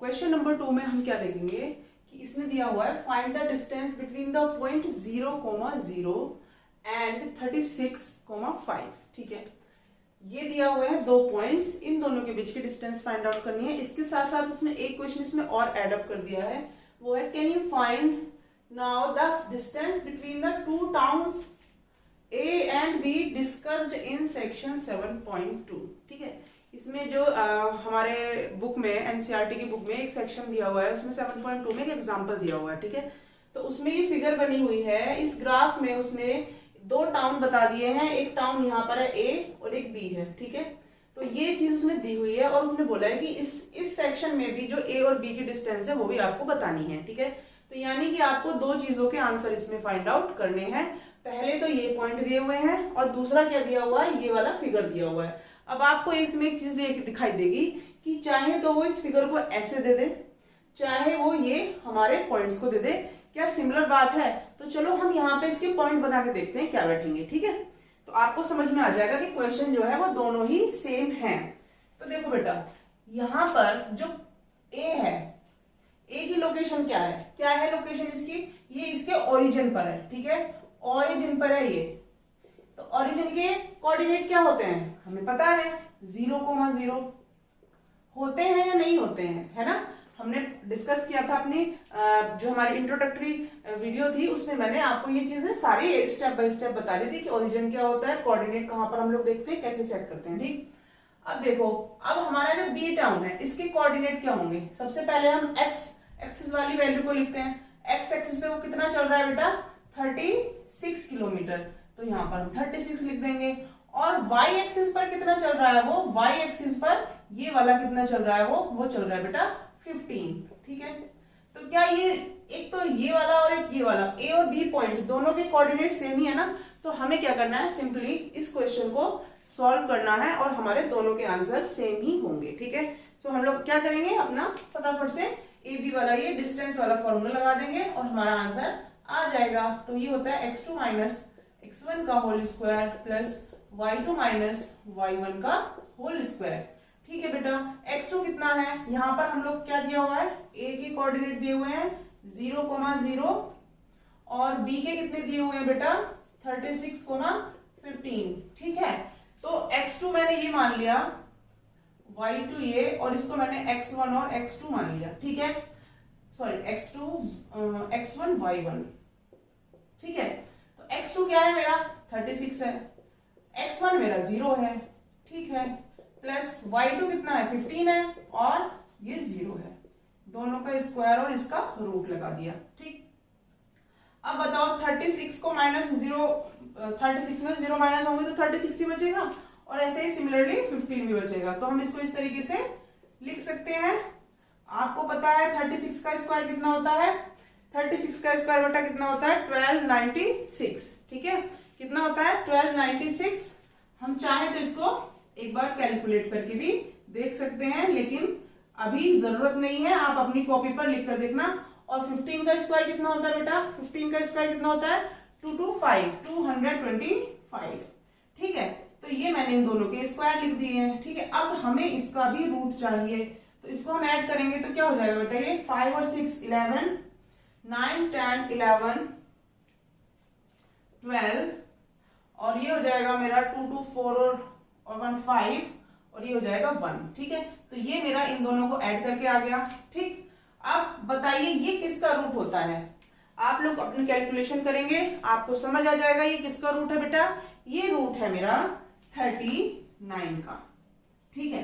Question number 2 में हम क्या लिखेंगे कि इसने दिया हुआ है find the distance between the point 0,0 and 36,5। ठीक है, ये दिया हुआ है दो पॉइंट्स, इन दोनों के बीच की डिस्टेंस फाइंड आउट करनी है। इसके साथ साथ उसने एक क्वेश्चन इसमें और ऐड अप कर दिया है, वो है can you find now the distance between the two towns A and B discussed in section 7.2। ठीक है, इसमें जो हमारे बुक में एनसीईआरटी की बुक में एक सेक्शन दिया हुआ है, उसमें 7.2 में एक एग्जांपल दिया हुआ है। ठीक है, तो उसमें ये फिगर बनी हुई है। इस ग्राफ में उसने दो टाउन बता दिए हैं, एक टाउन यहाँ पर है A और एक B है। ठीक है, तो ये चीज उसने दी हुई है और उसने बोला है कि इस सेक्शन में भी जो A और B की डिस्टेंस है वो भी आपको बतानी है। ठीक है, तो यानी कि आपको दो चीजों के आंसर इसमें फाइंड आउट करने हैं। पहले तो ये पॉइंट दिए हुए हैं और दूसरा क्या दिया हुआ है, ये वाला फिगर दिया हुआ है। अब आपको इसमें एक चीज दिखाई देगी कि चाहे तो वो इस फिगर को ऐसे दे दे, चाहे वो ये हमारे पॉइंट्स को दे दे। क्या सिमिलर बात है? तो चलो हम यहाँ पे इसके पॉइंट बना के देखते हैं क्या बैठेंगे। ठीक है, तो आपको समझ में आ जाएगा कि क्वेश्चन जो है वो दोनों ही सेम है। तो देखो बेटा, यहाँ पर जो ए है, ए की लोकेशन क्या है, क्या है लोकेशन इसकी, ये इसके ओरिजिन पर है। ठीक है, ओरिजिन पर है ये। तो ओरिजिन के कोऑर्डिनेट क्या होते हैं हमें पता है, 0,0 होते हैं या नहीं होते हैं, है ना। हमने डिस्कस किया था अपनी जो हमारी इंट्रोडक्टरी वीडियो थी, उसमें मैंने आपको ये चीजें सारी स्टेप बाय स्टेप बता दी थी कि ओरिजिन क्या होता है, कोऑर्डिनेट कहां पर हम लोग देखते हैं, कैसे चेक करते हैं। ठीक, अब देखो, अब हमारा जो बी टाउन है इसके कोऑर्डिनेट क्या होंगे। सबसे पहले हम एक्स एक्सिस वाली वैल्यू को लिखते हैं। एक्स एक्सिस पे वो कितना चल रहा है बेटा, 36 किलोमीटर, तो यहाँ पर हम 36 लिख देंगे। और वाई एक्सिस पर कितना चल रहा है, वो वाई एक्सिस पर ये वाला कितना चल रहा है, वो चल रहा है बेटा 15। ठीक है, तो क्या ये एक तो ये वाला और एक ये वाला ए और बी पॉइंट दोनों के कोऑर्डिनेट सेम ही है ना। तो हमें क्या करना है, सिंपली इस क्वेश्चन को सॉल्व करना है और हमारे दोनों के आंसर सेम ही होंगे। ठीक है, तो हम लोग क्या करेंगे, अपना फटाफट से ए बी वाला ये डिस्टेंस वाला फॉर्मूला लगा देंगे और हमारा आंसर आ जाएगा। तो ये होता है x2 माइनस x1 का whole square plus y2 minus y1 का होल स्क्वायर। ठीक है बेटा, x2 कितना है, यहाँ पर हम लोग क्या दिया हुआ है, a के कोऑर्डिनेट दिए हुए हैं 0,0 और b के कितने दिए हुए हैं बेटा 36,15। ठीक है, तो x2 मैंने ये मान लिया, y2 ये, और इसको मैंने x1 और x2 मान लिया। ठीक है, सॉरी x1 y1। ठीक है, तो x2 क्या है मेरा 36 है, x1 मेरा 0 है। ठीक है, प्लस y2 कितना है 15 है और ये 0 है, दोनों का स्क्वायर और इसका रूट लगा दिया। ठीक, अब बताओ 36 को माइनस 0, 36 में 0 माइनस होंगे तो 36 ही बचेगा और ऐसे ही सिमिलरली 15 भी बचेगा। तो हम इसको इस तरीके से लिख सकते हैं। आपको पता है 36 का स्क्वायर कितना होता है, 36 का स्क्वायर बेटा कितना होता है 1296। ठीक है, कितना होता है 1296। हम चाहे तो इसको एक बार कैलकुलेट करके भी देख सकते हैं, लेकिन अभी जरूरत नहीं है, आप अपनी कॉपी पर लिख कर देखना। और 15 का स्क्वायर कितना होता है बेटा, 15 का स्क्वायर कितना होता है 225। ठीक है, तो ये मैंने इन दोनों के स्क्वायर लिख दिए हैं। ठीक है, अब हमें इसका भी रूट चाहिए, तो इसको हम ऐड करेंगे तो क्या हो जाएगा बेटा, ये 5 और 6 11, 9 10 11 12, और ये हो जाएगा मेरा 2 2 4 और 1 5, और ये हो जाएगा 1। ठीक है, तो ये मेरा इन दोनों को ऐड करके आ गया। ठीक, अब बताइए ये किसका रूट होता है, आप लोग अपनी कैलकुलेशन करेंगे, आपको समझ आ जाएगा ये किसका रूट है बेटा, ये रूट है मेरा 39 का। ठीक है,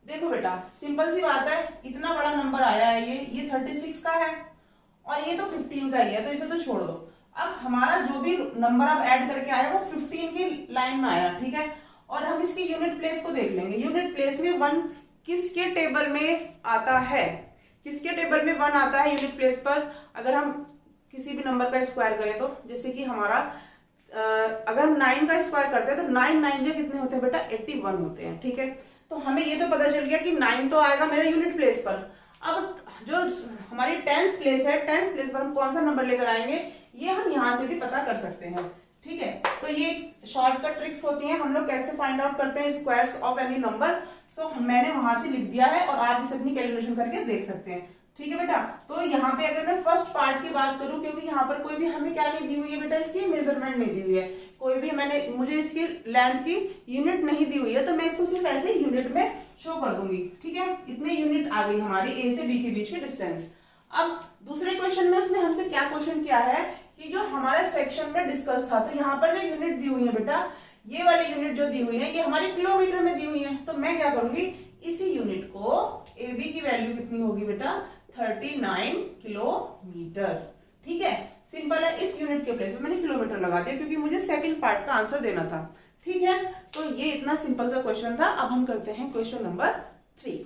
देखो बेटा सिंपल सी बात है, इतना बड़ा नंबर आया है, ये 36 का है और ये तो 15 का ही है, तो इसे तो छोड़ दो। अब हमारा जो भी नंबर अब ऐड करके आया वो 15 की लाइन में आया। ठीक है, और हम इसकी यूनिट प्लेस को देख लेंगे। यूनिट प्लेस में 1 किसके टेबल में आता है, किसके टेबल में 1 आता है यूनिट प्लेस पर। अगर हम किसी भी नंबर का स्क्वायर करें तो जैसे कि हमारा अगर हम 9 का स्क्वायर करते हैं तो 9 9 जो कितने होते हैं बेटा 81 होते हैं। ठीक है, तो हमें ये तो पता चल गया कि 9 तो आएगा मेरे यूनिट प्लेस पर। अब जो हमारी 10th प्लेस है, 10th प्लेस पर हम कौन सा नंबर लेकर आएंगे, ये हम यहाँ से भी पता कर सकते हैं। ठीक है, तो ये शॉर्टकट ट्रिक्स होती हैं, हम लोग कैसे फाइंड आउट करते हैं स्क्वायर्स ऑफ एनी नंबर। सो मैंने वहां से लिख दिया है और आप इसे अपनी कैलकुलेशन करके देख सकते हैं। ठीक है बेटा, तो यहाँ पे अगर मैं फर्स्ट पार्ट की बात करूं, क्योंकि यहाँ पर कोई भी हमें क्या नहीं दी हुई है बेटा, इसकी मेजरमेंट नहीं दी हुई है, कोई भी मुझे इसकी लेंथ की यूनिट नहीं दी हुई है, तो मैं इसको सिर्फ ऐसे यूनिट में शो कर दूंगी। ठीक है, इतने यूनिट आ गई हमारी ए से बी के बीच की डिस्टेंस। अब दूसरे क्वेश्चन में उसने हमसे क्या क्वेश्चन किया है कि जो हमारा सेक्शन में डिस्कस था, तो यहाँ पर जो यूनिट दी हुई है बेटा, ये वाली यूनिट जो दी हुई है ये हमारी किलोमीटर में दी हुई है, तो मैं क्या करूंगी, इसी यूनिट को ए बी की वैल्यू कितनी होगी बेटा, 39 किलोमीटर। ठीक है, सिंपल है, इस यूनिट के प्लेस में मैंने किलोमीटर लगा दिया क्योंकि मुझे सेकंड पार्ट का आंसर देना था। ठीक है, तो ये इतना सिंपल सा क्वेश्चन था। अब हम करते हैं क्वेश्चन नंबर 3।